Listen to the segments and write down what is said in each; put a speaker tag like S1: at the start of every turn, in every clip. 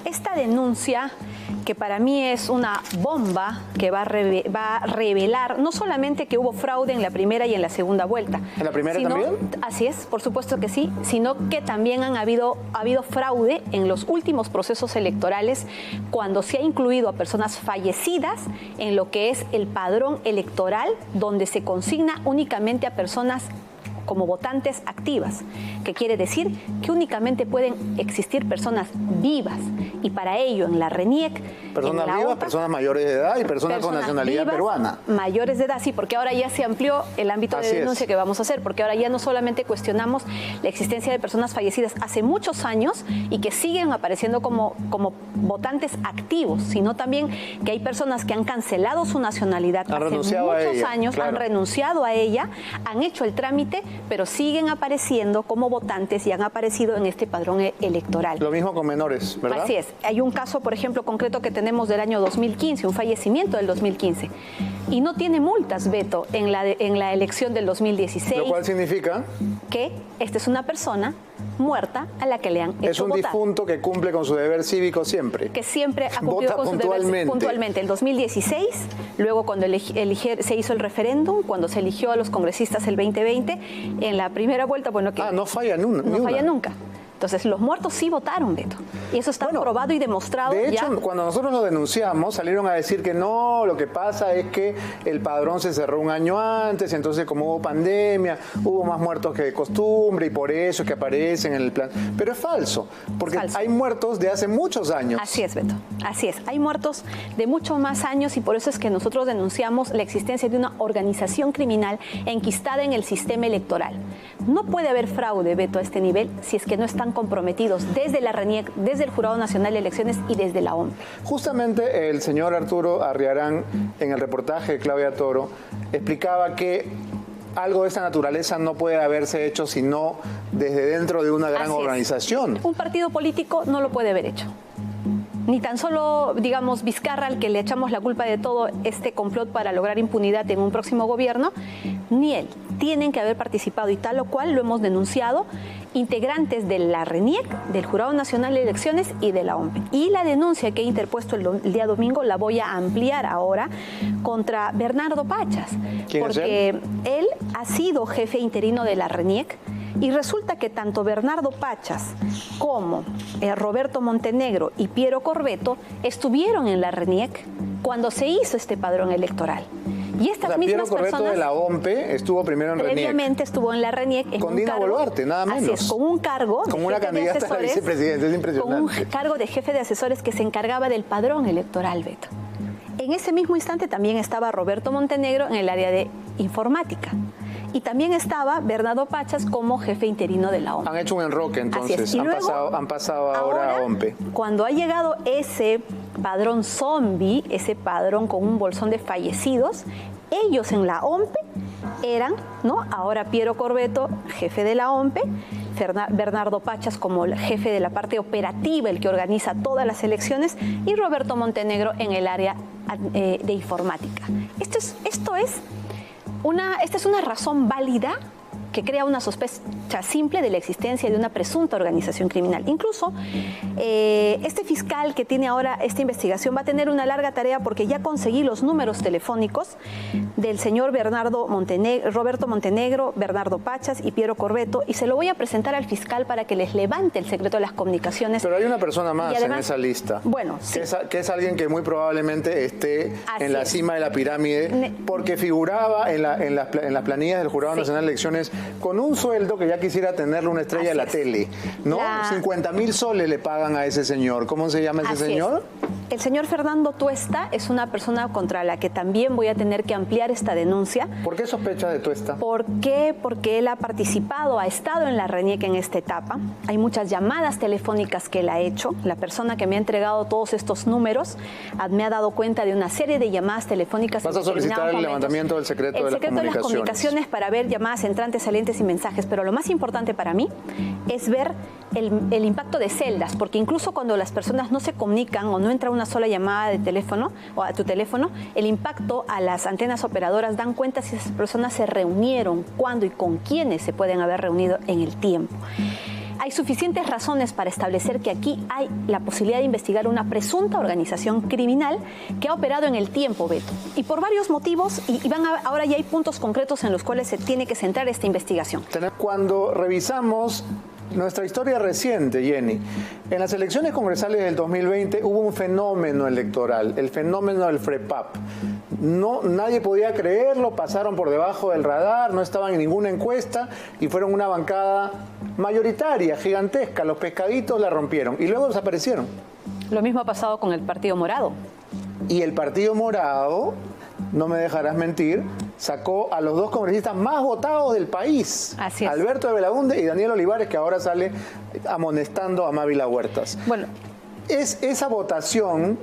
S1: Esta denuncia, que para mí es una bomba que va a revelar no solamente que hubo fraude en la primera y en la segunda vuelta.
S2: ¿En la primera también?
S1: Así es, por supuesto que sí, sino que también ha habido fraude en los últimos procesos electorales cuando se ha incluido a personas fallecidas en lo que es el padrón electoral, donde se consigna únicamente a personas como votantes activas, que quiere decir que únicamente pueden existir personas vivas, y para ello en la RENIEC...
S2: Personas vivas, personas mayores de edad y personas con nacionalidad peruana.
S1: Mayores de edad, sí, porque ahora ya se amplió el ámbito de denuncia que vamos a hacer, porque ahora ya no solamente cuestionamos la existencia de personas fallecidas hace muchos años y que siguen apareciendo como votantes activos, sino también que hay personas que han cancelado su nacionalidad hace muchos años, han renunciado a ella, han hecho el trámite, pero siguen apareciendo como votantes y han aparecido en este padrón electoral.
S2: Lo mismo con menores, ¿verdad?
S1: Así es. Hay un caso, por ejemplo, concreto que tenemos del año 2015, un fallecimiento del 2015, y no tiene multas, Beto, en la elección del 2016.
S2: ¿Lo cual significa?
S1: Que esta es una persona muerta a la que le han hecho votar.
S2: Es un difunto que cumple con su deber cívico siempre.
S1: Que siempre ha cumplido con su deber puntualmente. El 2016, luego cuando se hizo el referéndum, cuando se eligió a los congresistas el 2020, en la primera vuelta, bueno, que
S2: no falla nunca.
S1: No falla nunca. Entonces, los muertos sí votaron, Beto. Y eso está probado y demostrado.
S2: De hecho,
S1: ya.
S2: Cuando nosotros lo denunciamos, salieron a decir que no, lo que pasa es que el padrón se cerró un año antes, entonces como hubo pandemia, hubo más muertos que de costumbre y por eso es que aparecen en el plan. Pero es falso, porque hay muertos de hace muchos años.
S1: Así es, Beto. Así es. Hay muertos de muchos más años y por eso es que nosotros denunciamos la existencia de una organización criminal enquistada en el sistema electoral. No puede haber fraude, Beto, a este nivel si es que no están comprometidos desde la RENIEC, desde el Jurado Nacional de Elecciones y desde la OMP.
S2: Justamente el señor Arturo Arriarán, en el reportaje de Claudia Toro, explicaba que algo de esa naturaleza no puede haberse hecho sino desde dentro de una gran organización.
S1: Un partido político no lo puede haber hecho. Ni tan solo, digamos, Vizcarra, al que le echamos la culpa de todo este complot para lograr impunidad en un próximo gobierno, ni él. Tienen que haber participado, y tal o cual lo hemos denunciado, integrantes de la RENIEC, del Jurado Nacional de Elecciones y de la OMP. Y la denuncia que he interpuesto el día domingo la voy a ampliar ahora contra Bernardo Pachas. Porque él ha sido jefe interino de la RENIEC. Y resulta que tanto Bernardo Pachas como Roberto Montenegro y Piero Corvetto estuvieron en la RENIEC cuando se hizo este padrón electoral. Y estas mismas
S2: Piero Corvetto de la OMP estuvo primero en RENIEC.
S1: Previamente estuvo en la RENIEC.
S2: Con Dina Boluarte, nada menos.
S1: Así es, con un cargo.
S2: Como una candidata a la vicepresidenta, es impresionante.
S1: Con un cargo de jefe de asesores que se encargaba del padrón electoral, Beto. En ese mismo instante también estaba Roberto Montenegro en el área de informática. Y también estaba Bernardo Pachas como jefe interino de la OMP.
S2: Han hecho un enroque, entonces. Han pasado ahora a OMP.
S1: Cuando ha llegado ese padrón zombie, ese padrón con un bolsón de fallecidos, ellos en la OMP eran, ¿no? Ahora Piero Corvetto, jefe de la OMP, Bernardo Pachas como el jefe de la parte operativa, el que organiza todas las elecciones, y Roberto Montenegro en el área de informática. Esta es una razón válida que crea una sospecha simple de la existencia de una presunta organización criminal. Incluso este fiscal que tiene ahora esta investigación va a tener una larga tarea porque ya conseguí los números telefónicos del señor Roberto Montenegro, Bernardo Pachas y Piero Corvetto, y se lo voy a presentar al fiscal para que les levante el secreto de las comunicaciones.
S2: Pero hay una persona más además, en esa lista.
S1: Bueno, sí.
S2: Que es alguien que muy probablemente esté en la cima de la pirámide, porque figuraba en las planillas del Jurado Nacional de Elecciones con un sueldo que ya quisiera tenerle una estrella de la tele, ¿no? 50.000 soles le pagan a ese señor. ¿Cómo se llama ese señor?
S1: El señor Fernando Tuesta es una persona contra la que también voy a tener que ampliar esta denuncia.
S2: ¿Por qué sospecha de Tuesta?
S1: ¿Por qué? Porque él ha participado, ha estado en la RENIEC en esta etapa. Hay muchas llamadas telefónicas que él ha hecho. La persona que me ha entregado todos estos números me ha dado cuenta de una serie de llamadas telefónicas.
S2: ¿Vas a solicitar el levantamiento del secreto de las comunicaciones
S1: para ver llamadas entrantes, salientes y mensajes? Pero lo más importante para mí es ver el impacto de celdas, porque incluso cuando las personas no se comunican o no entra una sola llamada de teléfono o a tu teléfono, el impacto a las antenas operadoras dan cuenta si esas personas se reunieron, cuándo y con quiénes se pueden haber reunido en el tiempo. hay suficientes razones para establecer que aquí hay la posibilidad de investigar una presunta organización criminal que ha operado en el tiempo, Beto. Y por varios motivos, ahora ya hay puntos concretos en los cuales se tiene que centrar esta investigación.
S2: Cuando revisamos nuestra historia reciente, Jenny, en las elecciones congresales del 2020 hubo un fenómeno electoral, el fenómeno del FREPAP. Nadie podía creerlo, pasaron por debajo del radar, no estaban en ninguna encuesta y fueron una bancada mayoritaria, gigantesca. Los pescaditos la rompieron y luego desaparecieron.
S1: Lo mismo ha pasado con el Partido Morado.
S2: Y el Partido Morado, no me dejarás mentir, sacó a los dos congresistas más votados del país.
S1: Así es.
S2: Alberto de Belaúnde y Daniel Olivares, que ahora sale amonestando a Mávila Huertas.
S1: Bueno,
S2: esa votación,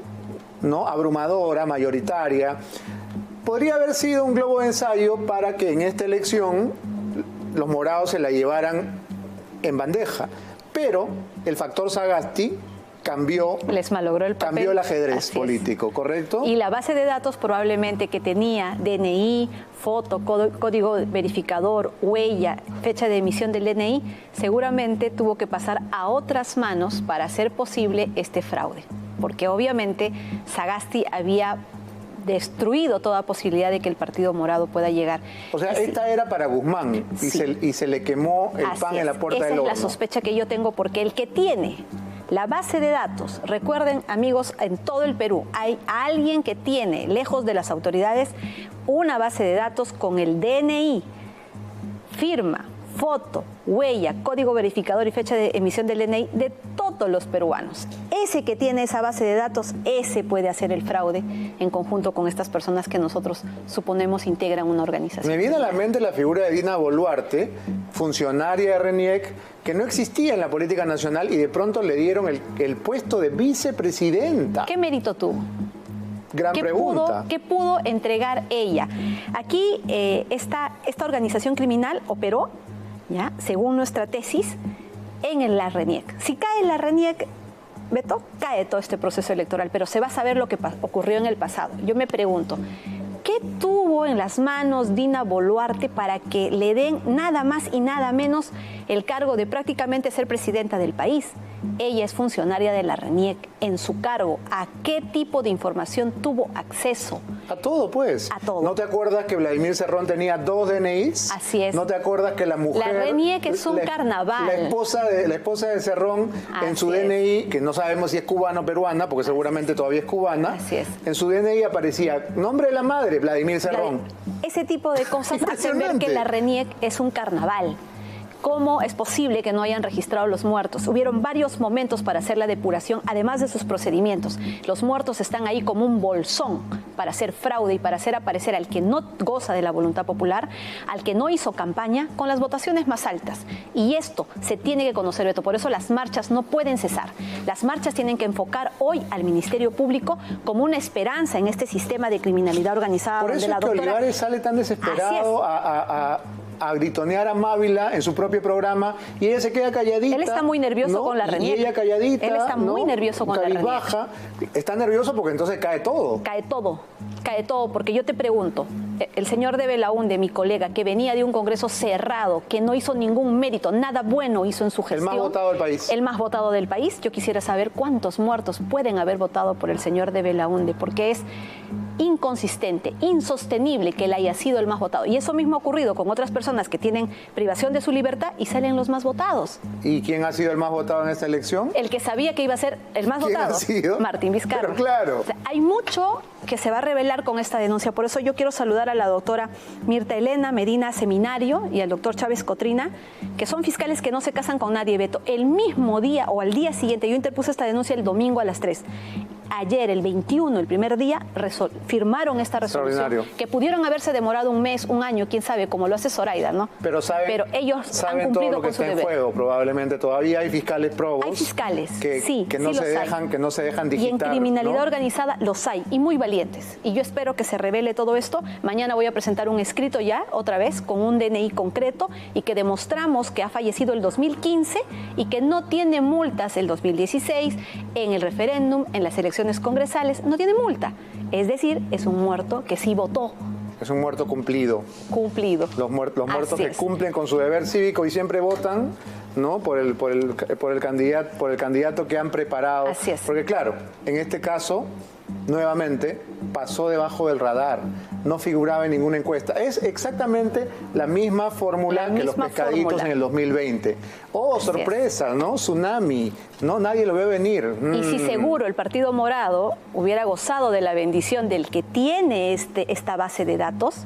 S2: ¿no?, abrumadora, mayoritaria, podría haber sido un globo de ensayo para que en esta elección los morados se la llevaran en bandeja. Pero el factor Sagasti
S1: les malogró el papel.
S2: Cambió el ajedrez político, ¿correcto?
S1: Y la base de datos probablemente que tenía DNI, foto, código verificador, huella, fecha de emisión del DNI, seguramente tuvo que pasar a otras manos para hacer posible este fraude. Porque obviamente Sagasti había destruido toda posibilidad de que el Partido Morado pueda llegar.
S2: O sea, esta era para Guzmán y se le quemó el pan en la puerta del horno.
S1: Esa es la sospecha que yo tengo, porque el que tiene la base de datos, recuerden, amigos, en todo el Perú hay alguien que tiene, lejos de las autoridades, una base de datos con el DNI, firma, foto, huella, código verificador y fecha de emisión del DNI de todos los peruanos. Ese que tiene esa base de datos, ese puede hacer el fraude en conjunto con estas personas que nosotros suponemos integran una organización.
S2: Me viene a la mente la figura de Dina Boluarte, funcionaria de RENIEC, que no existía en la política nacional y de pronto le dieron el puesto de vicepresidenta.
S1: ¿Qué mérito tuvo?
S2: Gran pregunta.
S1: ¿Qué pudo entregar ella? Aquí esta organización criminal operó, ¿ya?, según nuestra tesis, en la RENIEC. Si cae en la RENIEC, Beto, cae todo este proceso electoral, pero se va a saber lo que ocurrió en el pasado. Yo me pregunto, ¿qué tuvo en las manos Dina Boluarte para que le den nada más y nada menos el cargo de prácticamente ser presidenta del país? Ella es funcionaria de la RENIEC. En su cargo, ¿a qué tipo de información tuvo acceso?
S2: A todo, pues.
S1: A todo.
S2: ¿No te acuerdas que Vladimir Cerrón tenía 2 DNIs?
S1: Así es.
S2: ¿No te acuerdas que la mujer...
S1: La RENIEC es un carnaval.
S2: La esposa de Cerrón, en su DNI, que no sabemos si es cubana o peruana, porque seguramente todavía es cubana.
S1: Así es.
S2: En su DNI aparecía nombre de la madre, Vladimir Cerrón.
S1: Ese tipo de cosas hacen ver que la RENIEC es un carnaval. ¿Cómo es posible que no hayan registrado los muertos? Hubieron varios momentos para hacer la depuración, además de sus procedimientos. Los muertos están ahí como un bolsón para hacer fraude y para hacer aparecer al que no goza de la voluntad popular, al que no hizo campaña, con las votaciones más altas. Y esto se tiene que conocer, Beto. Por eso las marchas no pueden cesar. Las marchas tienen que enfocar hoy al Ministerio Público como una esperanza en este sistema de criminalidad organizada.
S2: Por eso es que Olivares sale tan desesperado a gritonear a Mávila en su propio programa y ella se queda calladita.
S1: Él está muy nervioso con la RENIEC.
S2: Y ella calladita.
S1: Él está muy nervioso con la RENIEC.
S2: Está nervioso porque entonces cae todo.
S1: Cae todo, porque yo te pregunto, el señor de Belaúnde, mi colega, que venía de un congreso cerrado, que no hizo ningún mérito, nada bueno hizo en su gestión.
S2: El más votado del país.
S1: El más votado del país. Yo quisiera saber cuántos muertos pueden haber votado por el señor de Belaúnde, porque es inconsistente, insostenible que él haya sido el más votado. Y eso mismo ha ocurrido con otras personas que tienen privación de su libertad y salen los más votados.
S2: ¿Y quién ha sido el más votado en esta elección?
S1: El que sabía que iba a ser el más votado.
S2: ¿Quién ha sido?
S1: Martín Vizcarra.
S2: Pero claro.
S1: O sea, hay mucho que se va a revelar con esta denuncia. Por eso yo quiero saludar a la doctora Mirta Elena Medina Seminario y al doctor Chávez Cotrina, que son fiscales que no se casan con nadie, Beto. El mismo día o al día siguiente, yo interpuse esta denuncia el domingo a las 3. Ayer, el 21, el primer día, firmaron esta resolución, que pudieron haberse demorado un mes, un año, quién sabe, como lo hace Zoraida, ¿no?
S2: Pero
S1: ellos
S2: saben
S1: han cumplido
S2: todo lo que
S1: con su
S2: está en
S1: deber.
S2: juego, probablemente. Todavía hay fiscales probos.
S1: Hay fiscales,
S2: que no se dejan digitar.
S1: Y en criminalidad organizada los hay, y muy valientes. Y yo espero que se revele todo esto. Mañana voy a presentar un escrito ya, otra vez, con un DNI concreto, y que demostramos que ha fallecido el 2015 y que no tiene multas el 2016, en el referéndum, en las elecciones congresales, no tiene multa. Es decir, es un muerto que sí votó.
S2: Es un muerto cumplido.
S1: Cumplido.
S2: Los muertos que cumplen con su deber cívico y siempre votan, ¿no? por el candidato que han preparado.
S1: Así es.
S2: Porque claro, en este caso, nuevamente, pasó debajo del radar, no figuraba en ninguna encuesta. Es exactamente la misma fórmula que los pescaditos en el 2020. Oh, sorpresa, ¿no? Tsunami, ¿no? Nadie lo ve venir.
S1: Y si seguro el Partido Morado hubiera gozado de la bendición del que tiene esta base de datos,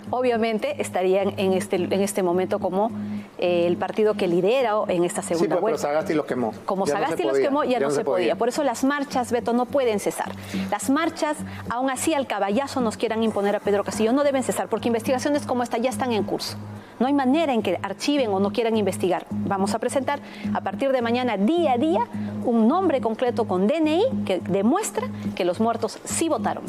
S1: obviamente estarían en este momento como el partido que lidera en esta segunda vuelta.
S2: Pero Sagasti los quemó.
S1: Como Sagasti los quemó, ya no se podía. Por eso las marchas, Beto, no pueden cesar. Las marchas, aún así al caballazo nos quieran imponer a Pedro Castillo, no deben cesar, porque investigaciones como esta ya están en curso. No hay manera en que archiven o no quieran investigar. Vamos a presentar a partir de mañana, día a día, un nombre concreto con DNI que demuestra que los muertos sí votaron.